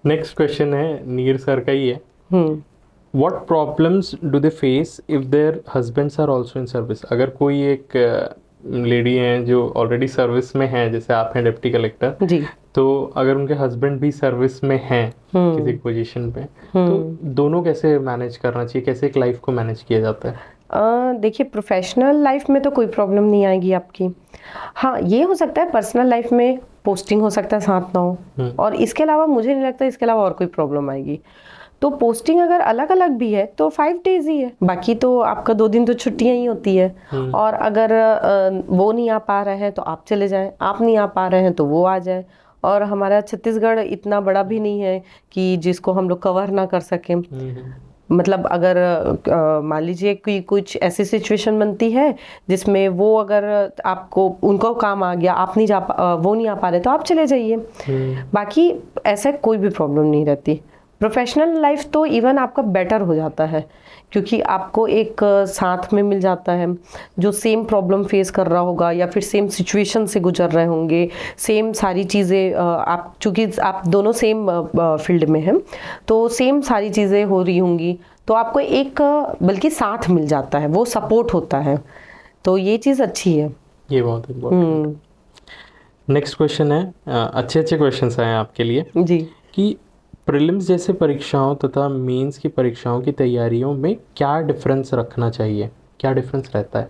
Next question है नीर sir का ही है। What problems do they face if their husbands are also in service? अगर कोई एक लेडी हैं जो ऑलरेडी सर्विस में हैं, जैसे आप हैं डिप्टी कलेक्टर जी, तो अगर उनके हस्बैंड भी सर्विस में हैं किसी पोजीशन पे, तो दोनों कैसे मैनेज करना चाहिए, कैसे एक लाइफ को मैनेज किया जाता है? देखिए प्रोफेशनल लाइफ में तो कोई प्रॉब्लम नहीं आएगी आपकी। हाँ, ये हो सकता है पर्सनल लाइफ में पोस्टिंग हो सकता है साथ ना हो, और इसके अलावा मुझे नहीं लगता इसके अलावा और कोई प्रॉब्लम आएगी। तो पोस्टिंग अगर अलग अलग भी है तो 5 डेज ही है, बाकी तो आपका 2 दिन तो छुट्टियां ही होती है। और अगर वो नहीं आ पा रहे हैं तो आप चले जाएं, आप नहीं आ पा रहे हैं तो वो आ जाए। और हमारा छत्तीसगढ़ इतना बड़ा भी नहीं है कि जिसको हम लोग कवर ना कर सकें। मतलब अगर मान लीजिए कि कुछ ऐसी सिचुएशन बनती है जिसमें वो अगर आपको उनको काम आ गया, आप नहीं वो नहीं आ पा रहे तो आप चले जाइए। बाकी ऐसा कोई भी प्रॉब्लम नहीं रहती। प्रोफेशनल लाइफ तो इवन आपका बेटर हो जाता है, क्योंकि आपको एक साथ में मिल जाता है जो सेम प्रॉब्लम फेस कर रहा होगा या फिर सेम सिचुएशन से गुजर रहे होंगे, सेम सारी चीज़ें आप चूँकि आप दोनों सेम फील्ड में हैं तो सेम सारी चीज़ें हो रही होंगी, तो आपको एक बल्कि साथ मिल जाता है, वो सपोर्ट होता है, तो ये चीज़ अच्छी है। ये बहुत इम्पोर्टेंट। नेक्स्ट क्वेश्चन है, अच्छे अच्छे क्वेश्चंस आए हैं आपके लिए जी, कि प्रीलिम्स जैसे परीक्षाओं तथा मेंस की परीक्षाओं की तैयारियों में क्या डिफरेंस रखना चाहिए, क्या डिफरेंस रहता है?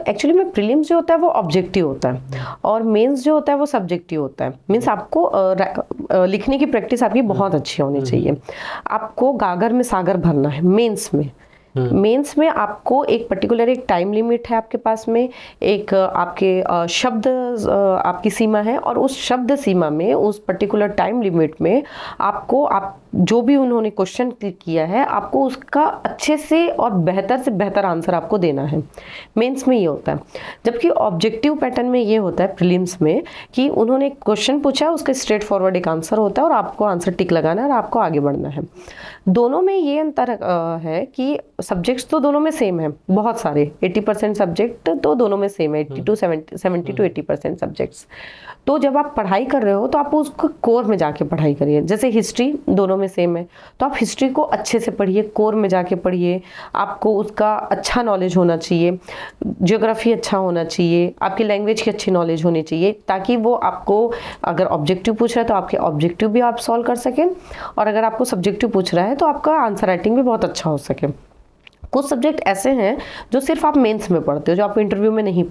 एक्चुअली में प्रीलिम्स जो होता है वो ऑब्जेक्टिव होता है और मेंस जो होता है वो सब्जेक्टिव होता है। मीन्स आपको लिखने की प्रैक्टिस आपकी बहुत अच्छी होनी चाहिए। आपको गागर में सागर भरना है मेंस में। मेंस में आपको एक पर्टिकुलर एक टाइम लिमिट है आपके पास में, एक आपके शब्द आपकी सीमा है, और उस शब्द सीमा में उस पर्टिकुलर टाइम लिमिट में आपको आप जो भी उन्होंने क्वेश्चन किया है आपको उसका अच्छे से और बेहतर आंसर आपको देना है। मेंस में ये होता है। जबकि ऑब्जेक्टिव पैटर्न में ये होता है प्रीलिम्स में कि उन्होंने क्वेश्चन पूछा है, उसका स्ट्रेट फॉरवर्ड एक आंसर होता है और आपको आंसर टिक लगाना है और आपको आगे बढ़ना है। दोनों में ये अंतर है कि सब्जेक्ट्स तो दोनों में सेम है, बहुत सारे 80% सब्जेक्ट तो दोनों में सेम है, 70 to 80% सब्जेक्ट्स। तो जब आप पढ़ाई कर रहे हो तो आप उसको कोर में जाके पढ़ाई करिए। जैसे हिस्ट्री दोनों में सेम है तो आप हिस्ट्री को अच्छे से पढ़िए, कोर में जाके पढ़िए, आपको उसका अच्छा नॉलेज होना चाहिए, ज्योग्राफी अच्छा होना चाहिए, आपकी लैंग्वेज की अच्छी नॉलेज होनी चाहिए, ताकि वो आपको अगर ऑब्जेक्टिव पूछ रहा है तो आपके ऑब्जेक्टिव भी आप सॉल्व कर सकें, और अगर आपको सब्जेक्टिव पूछ रहा है तो आपका आंसर राइटिंग भी बहुत अच्छा हो सके। कुछ सब्जेक्ट ऐसे हैं जो सिर्फ आप मेंस में पढ़ते हो, जो आप इंटरव्यू में नहीं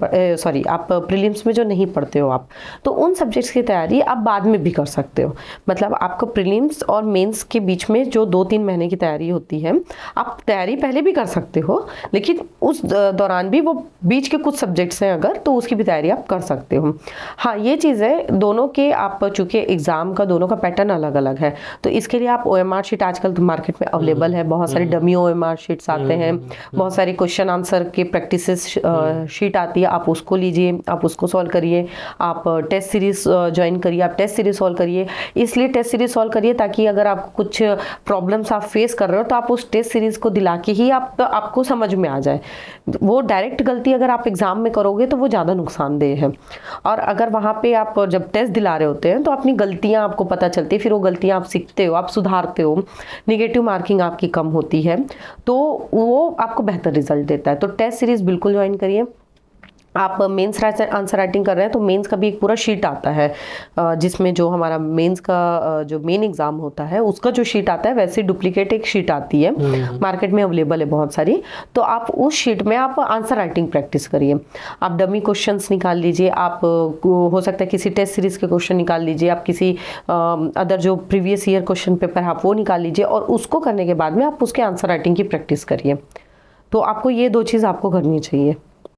आप प्रीलिम्स में जो नहीं पढ़ते हो आप, तो उन सब्जेक्ट्स की तैयारी आप बाद में भी कर सकते हो। मतलब आपको प्रीलिम्स और मेंस के बीच में जो 2-3 महीने की तैयारी होती है, आप तैयारी पहले भी कर सकते हो, लेकिन उस दौरान भी वो बीच के कुछ सब्जेक्ट्स हैं अगर, तो उसकी भी तैयारी आप कर सकते हो। हाँ, ये चीज़ है दोनों के, आप चूँकि एग्ज़ाम का दोनों का पैटर्न अलग अलग है, तो इसके लिए आप OMR शीट आजकल तो मार्केट में अवेलेबल है, बहुत सारे डमी OMR शीट्स आते हैं, बहुत सारी क्वेश्चन आंसर के प्रैक्टिस शीट आती है, आप उसको लीजिए, आप उसको सॉल्व करिए, आप टेस्ट सीरीज ज्वाइन करिए, आप टेस्ट सीरीज सॉल्व करिए। इसलिए टेस्ट सीरीज सॉल्व करिए ताकि अगर आपको कुछ प्रॉब्लम्स आप फेस कर रहे हो तो आप उस टेस्ट सीरीज को दिला के ही आपको समझ में आ जाए। वो डायरेक्ट गलती अगर आप एग्जाम में करोगे तो वो ज़्यादा नुकसानदेह है, और अगर वहाँ पे आप जब टेस्ट दिला रहे होते हैं तो अपनी गलतियाँ आपको पता चलती है, फिर वो गलतियाँ आप सीखते हो, आप सुधारते हो, निगेटिव मार्किंग आपकी कम होती है, तो वो आपको बेहतर रिजल्ट देता है। तो टेस्ट सीरीज बिल्कुल ज्वाइन करिए। आप मेंस आंसर राइटिंग कर रहे हैं तो मेंस का भी एक पूरा शीट आता है, जिसमें जो हमारा मेंस का जो मेन एग्जाम होता है उसका जो शीट आता है वैसे डुप्लीकेट एक शीट आती है, मार्केट में अवेलेबल है बहुत सारी, तो आप उस शीट में आप आंसर राइटिंग प्रैक्टिस करिए। आप डमी क्वेश्चंस निकाल लीजिए, आप हो सकता है किसी टेस्ट सीरीज के क्वेश्चन निकाल लीजिए, आप किसी अदर जो प्रीवियस ईयर क्वेश्चन पेपर है आप वो निकाल लीजिए, और उसको करने के बाद में आप उसके आंसर राइटिंग की प्रैक्टिस करिए। तो आपको ये 2 चीज़ आपको करनी चाहिए।